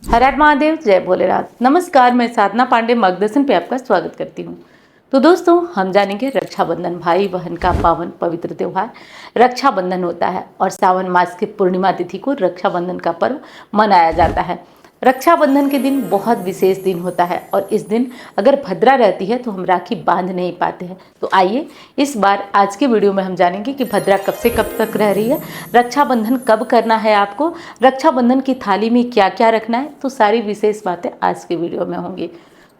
हर हर महादेव, जय भोलेनाथ। नमस्कार, मैं साधना पांडे मार्गदर्शन पे आपका स्वागत करती हूँ। तो दोस्तों, हम जानेंगे रक्षाबंधन, भाई बहन का पावन पवित्र त्योहार रक्षाबंधन होता है और सावन मास की पूर्णिमा तिथि को रक्षाबंधन का पर्व मनाया जाता है। रक्षाबंधन के दिन बहुत विशेष दिन होता है और इस दिन अगर भद्रा रहती है तो हम राखी बांध नहीं पाते हैं। तो आइए इस बार आज के वीडियो में हम जानेंगे कि भद्रा कब से कब तक रह रही है, रक्षाबंधन कब करना है आपको, रक्षाबंधन की थाली में क्या क्या रखना है। तो सारी विशेष बातें आज के वीडियो में होंगी।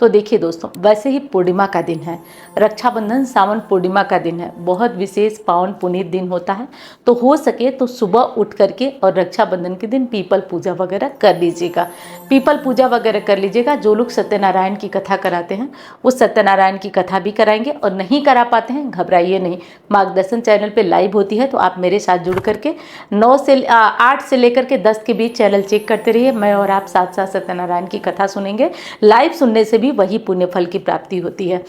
तो देखिए दोस्तों, वैसे ही पूर्णिमा का दिन है, रक्षाबंधन सावन पूर्णिमा का दिन है, बहुत विशेष पावन पुनीत दिन होता है। तो हो सके तो सुबह उठ करके और रक्षाबंधन के दिन पीपल पूजा वगैरह कर लीजिएगा, पीपल पूजा वगैरह कर लीजिएगा। जो लोग सत्यनारायण की कथा कराते हैं वो सत्यनारायण की कथा भी कराएंगे, और नहीं करा पाते हैं घबराइए नहीं, मार्गदर्शन चैनल पे लाइव होती है तो आप मेरे साथ जुड़ करके 8 से लेकर के 10 के बीच चैनल चेक करते रहिए। मैं और आप साथ साथ सत्यनारायण की कथा सुनेंगे। लाइव सुनने से भी वही पुण्य फल की प्राप्ति होती है।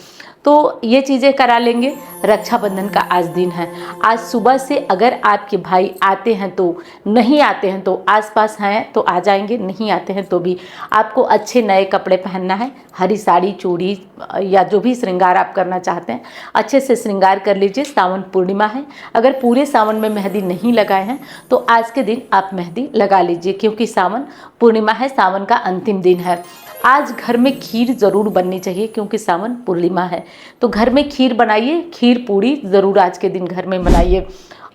तो ये चीज़ें करा लेंगे। रक्षाबंधन का आज दिन है। आज सुबह से अगर आपके भाई आते हैं तो, नहीं आते हैं तो, आसपास हैं तो आ जाएंगे, नहीं आते हैं तो भी आपको अच्छे नए कपड़े पहनना है। हरी साड़ी, चूड़ी या जो भी श्रृंगार आप करना चाहते हैं अच्छे से श्रृंगार कर लीजिए। सावन पूर्णिमा है, अगर पूरे सावन में मेहंदी नहीं लगाए हैं तो आज के दिन आप मेहंदी लगा लीजिए, क्योंकि सावन पूर्णिमा है, सावन का अंतिम दिन है। आज घर में खीर ज़रूर बननी चाहिए, क्योंकि सावन पूर्णिमा है। तो घर में खीर बनाइए, खीर पूड़ी ज़रूर आज के दिन घर में बनाइए।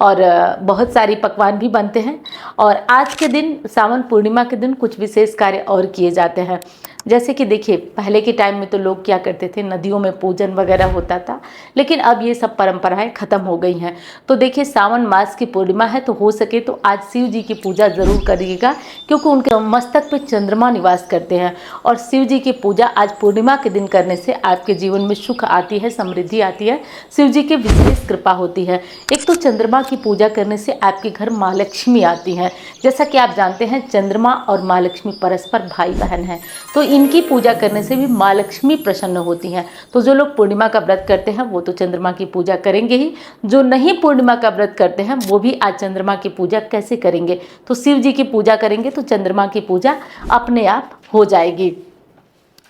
और बहुत सारी पकवान भी बनते हैं। और आज के दिन, सावन पूर्णिमा के दिन, कुछ विशेष कार्य और किए जाते हैं। जैसे कि देखिए, पहले के टाइम में तो लोग क्या करते थे, नदियों में पूजन वगैरह होता था, लेकिन अब ये सब परंपराएं खत्म हो गई हैं। तो देखिए, सावन मास की पूर्णिमा है तो हो सके तो आज शिव जी की पूजा ज़रूर करिएगा, क्योंकि उनके मस्तक पे चंद्रमा निवास करते हैं। और शिव जी की पूजा आज पूर्णिमा के दिन करने से आपके जीवन में सुख आती है, समृद्धि आती है, शिव जी की विशेष कृपा होती है। एक तो चंद्रमा की पूजा करने से आपके घर माँ लक्ष्मी आती हैं। जैसा कि आप जानते हैं, चंद्रमा और माँ लक्ष्मी परस्पर भाई बहन हैं, तो इनकी पूजा करने से भी माँ लक्ष्मी प्रसन्न होती हैं। तो जो लोग पूर्णिमा का व्रत करते हैं वो तो चंद्रमा की पूजा करेंगे ही, जो नहीं पूर्णिमा का व्रत करते हैं वो भी आज चंद्रमा की पूजा कैसे करेंगे, तो शिव जी की पूजा करेंगे तो चंद्रमा की पूजा अपने आप हो जाएगी।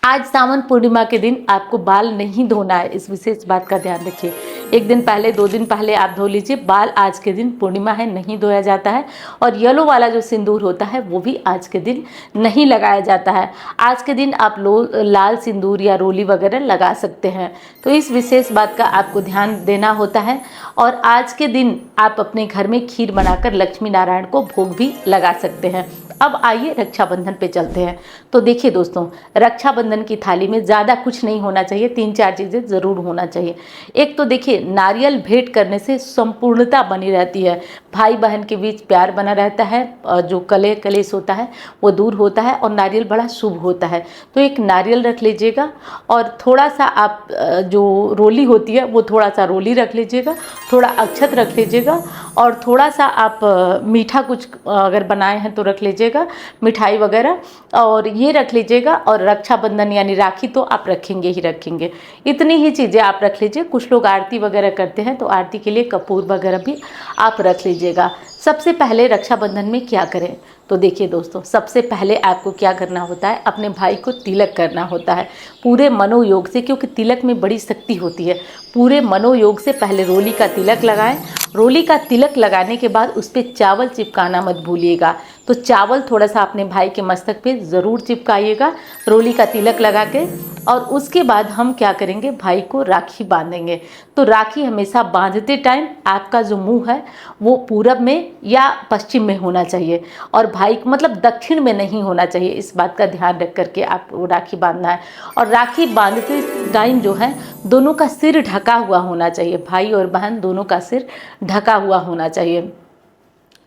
आज सावन पूर्णिमा के दिन आपको बाल नहीं धोना है, इस विशेष बात का ध्यान रखिए। एक दिन पहले, 2 दिन पहले आप धो लीजिए बाल। आज के दिन पूर्णिमा है, नहीं धोया जाता है। और येलो वाला जो सिंदूर होता है वो भी आज के दिन नहीं लगाया जाता है। आज के दिन आप लाल सिंदूर या रोली वगैरह लगा सकते हैं। तो इस विशेष बात का आपको ध्यान देना होता है। और आज के दिन आप अपने घर में खीर बनाकर लक्ष्मी नारायण को भोग भी लगा सकते हैं। अब आइए रक्षाबंधन पे चलते हैं। तो देखिए दोस्तों, रक्षाबंधन की थाली में ज़्यादा कुछ नहीं होना चाहिए, 3-4 चीज़ें ज़रूर होना चाहिए। एक तो देखिए, नारियल भेंट करने से संपूर्णता बनी रहती है, भाई बहन के बीच प्यार बना रहता है, जो कलेश होता है वो दूर होता है, और नारियल बड़ा शुभ होता है। तो एक नारियल रख लीजिएगा, और थोड़ा सा आप जो रोली होती है वो थोड़ा सा रोली रख लीजिएगा, थोड़ा अक्षत रख लीजिएगा, और थोड़ा सा आप मीठा कुछ अगर बनाए हैं तो रख लीजिएगा, मिठाई वगैरह, और ये रख लीजिएगा। और रक्षाबंधन यानी राखी तो आप रखेंगे ही रखेंगे, इतनी ही चीज़ें आप रख लीजिए। कुछ लोग आरती वगैरह करते हैं तो आरती के लिए कपूर वगैरह भी आप रख लीजिएगा। सबसे पहले रक्षाबंधन में क्या करें, तो देखिए दोस्तों, सबसे पहले आपको क्या करना होता है, अपने भाई को तिलक करना होता है पूरे मनोयोग से, क्योंकि तिलक में बड़ी शक्ति होती है। पूरे मनोयोग से पहले रोली का तिलक लगाएं। रोली का तिलक लगाने के बाद उस पर चावल चिपकाना मत भूलिएगा। तो चावल थोड़ा सा अपने भाई के मस्तक पे ज़रूर चिपकाइएगा रोली का तिलक लगा के। और उसके बाद हम क्या करेंगे, भाई को राखी बांधेंगे। तो राखी हमेशा बांधते टाइम आपका जो मुंह है वो पूरब में या पश्चिम में होना चाहिए, और भाई मतलब दक्षिण में नहीं होना चाहिए। इस बात का ध्यान रख करके आपको राखी बांधना है। और राखी बांधते टाइम जो है दोनों का सिर ढका हुआ होना चाहिए, भाई और बहन दोनों का सिर ढका हुआ होना चाहिए।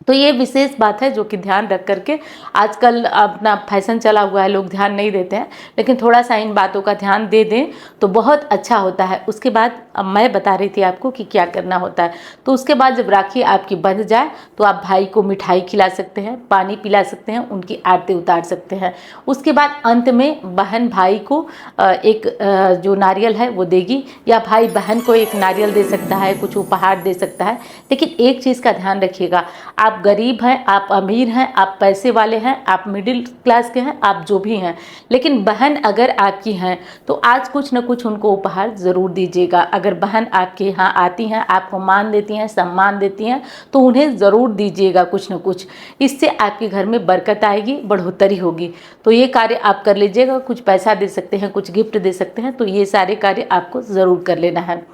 तो ये विशेष बात है जो कि ध्यान रख करके, आजकल अपना फैशन चला हुआ है, लोग ध्यान नहीं देते हैं, लेकिन थोड़ा सा इन बातों का ध्यान दे दें तो बहुत अच्छा होता है। उसके बाद अब मैं बता रही थी आपको कि क्या करना होता है। तो उसके बाद जब राखी आपकी बंध जाए तो आप भाई को मिठाई खिला सकते हैं, पानी पिला सकते हैं, उनकी आरती उतार सकते हैं। उसके बाद अंत में बहन भाई को एक जो नारियल है वो देगी, या भाई बहन को एक नारियल दे सकता है, कुछ उपहार दे सकता है। लेकिन एक चीज़ का ध्यान रखिएगा, आप गरीब हैं, आप अमीर हैं, आप पैसे वाले हैं, आप मिडिल क्लास के हैं, आप जो भी हैं, लेकिन बहन अगर आपकी हैं तो आज कुछ न कुछ उनको उपहार ज़रूर दीजिएगा। अगर बहन आपके यहाँ आती हैं, आपको मान देती हैं, सम्मान देती हैं, तो उन्हें ज़रूर दीजिएगा कुछ न कुछ। इससे आपके घर में बरकत आएगी, बढ़ोतरी होगी। तो ये कार्य आप कर लीजिएगा। कुछ पैसा दे सकते हैं, कुछ गिफ्ट दे सकते हैं, तो ये सारे कार्य आपको ज़रूर कर लेना है।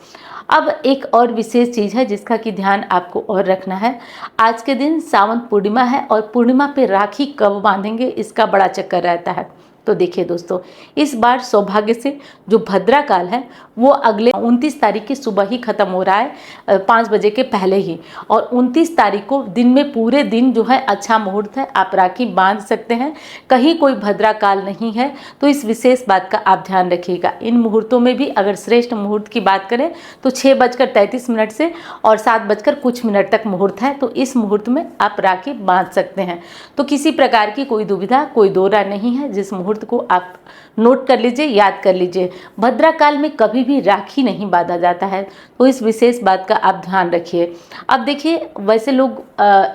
अब एक और विशेष चीज़ है जिसका कि ध्यान आपको और रखना है। आज के दिन सावन पूर्णिमा है और पूर्णिमा पे राखी कब बांधेंगे इसका बड़ा चक्कर रहता है। तो देखिए दोस्तों, इस बार सौभाग्य से जो भद्रा काल है वो अगले 29 तारीख की सुबह ही ख़त्म हो रहा है, 5 बजे के पहले ही। और 29 तारीख को दिन में पूरे दिन जो है अच्छा मुहूर्त है, आप राखी बांध सकते हैं। कहीं कोई भद्रा काल नहीं है, तो इस विशेष बात का आप ध्यान रखिएगा। इन मुहूर्तों में भी अगर श्रेष्ठ मुहूर्त की बात करें तो 6:33 से और 7 कुछ मिनट तक मुहूर्त है। तो इस मुहूर्त में आप राखी बांध सकते हैं। तो किसी प्रकार की कोई दुविधा, कोई दो राय नहीं है। जिस मुहूर्त को आप नोट कर लीजिए, याद कर लीजिए। भद्रा काल में कभी भी राखी नहीं बांधा जाता है, तो इस विशेष बात का आप ध्यान रखिए। अब देखिए, वैसे लोग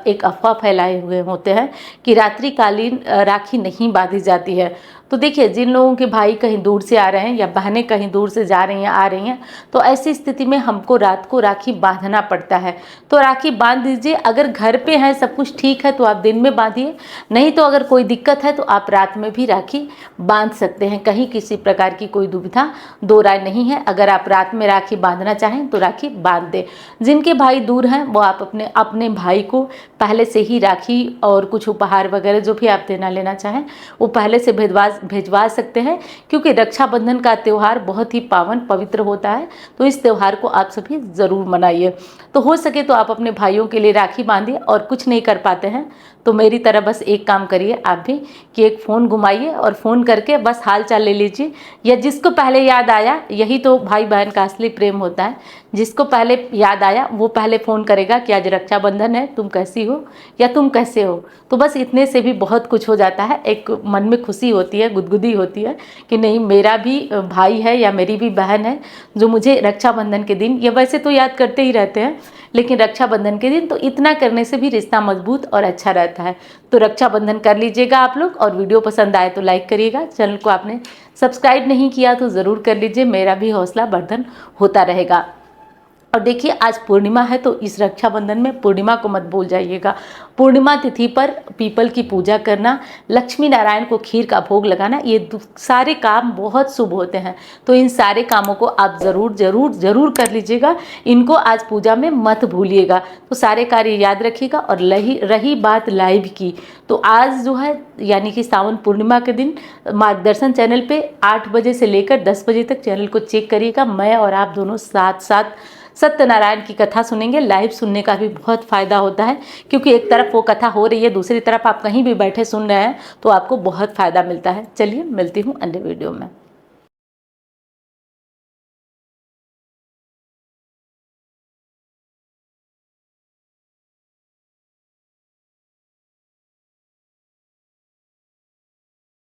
एक अफवाह फैलाए हुए होते हैं कि रात्रिकालीन राखी नहीं बांधी जाती है। तो देखिए, जिन लोगों के भाई कहीं दूर से आ रहे हैं या बहनें कहीं दूर से जा रही हैं, आ रही हैं, तो ऐसी स्थिति में हमको रात को राखी बांधना पड़ता है। तो राखी बांध दीजिए। अगर घर पे है, सब कुछ ठीक है, तो आप दिन में बांधिए। नहीं तो अगर कोई दिक्कत है तो आप रात में भी राखी बांध सकते हैं। कहीं किसी प्रकार की कोई दुविधा, दो राय नहीं है। अगर आप रात में राखी बांधना चाहें तो राखी बांध दें। जिनके भाई दूर हैं वो आप अपने भाई को पहले से ही राखी और कुछ उपहार वगैरह जो भी आप देना लेना चाहें वो पहले से भिजवा सकते हैं, क्योंकि रक्षाबंधन का त्यौहार बहुत ही पावन पवित्र होता है। तो इस त्यौहार को आप सभी ज़रूर मनाइए। तो हो सके तो आप अपने भाइयों के लिए राखी बांधिए, और कुछ नहीं कर पाते हैं तो मेरी तरह बस एक काम करिए आप भी, कि एक फ़ोन घुमाइए और फ़ोन करके बस हाल चाल ले लीजिए। या जिसको पहले याद आया, यही तो भाई बहन का असली प्रेम होता है। जिसको पहले याद आया वो पहले फ़ोन करेगा कि आज रक्षाबंधन है, तुम कैसी हो या तुम कैसे हो। तो बस इतने से भी बहुत कुछ हो जाता है। एक मन में खुशी होती है, गुदगुदी होती है कि नहीं, मेरा भी भाई है या मेरी भी बहन है जो मुझे रक्षाबंधन के दिन, ये वैसे तो याद करते ही रहते हैं, लेकिन रक्षाबंधन के दिन तो इतना करने से भी रिश्ता मजबूत और अच्छा रहता है। तो रक्षाबंधन कर लीजिएगा आप लोग। और वीडियो पसंद आए तो लाइक करिएगा। चैनल को आपने सब्सक्राइब नहीं किया तो ज़रूर कर लीजिए, मेरा भी हौसला वर्धन होता रहेगा। और देखिए, आज पूर्णिमा है, तो इस रक्षाबंधन में पूर्णिमा को मत भूल जाइएगा। पूर्णिमा तिथि पर पीपल की पूजा करना, लक्ष्मी नारायण को खीर का भोग लगाना, ये सारे काम बहुत शुभ होते हैं। तो इन सारे कामों को आप ज़रूर ज़रूर ज़रूर कर लीजिएगा। इनको आज पूजा में मत भूलिएगा। तो सारे कार्य याद रखिएगा। और रही बात लाइव की, तो आज जो है यानी कि सावन पूर्णिमा के दिन मार्गदर्शन चैनल पे 8 बजे से लेकर 10 बजे तक चैनल को चेक करिएगा। मैं और आप दोनों साथ साथ सत्यनारायण की कथा सुनेंगे। लाइव सुनने का भी बहुत फ़ायदा होता है, क्योंकि एक तरफ वो कथा हो रही है, दूसरी तरफ आप कहीं भी बैठे सुन रहे हैं, तो आपको बहुत फ़ायदा मिलता है। चलिए, मिलती हूँ अन्य वीडियो में।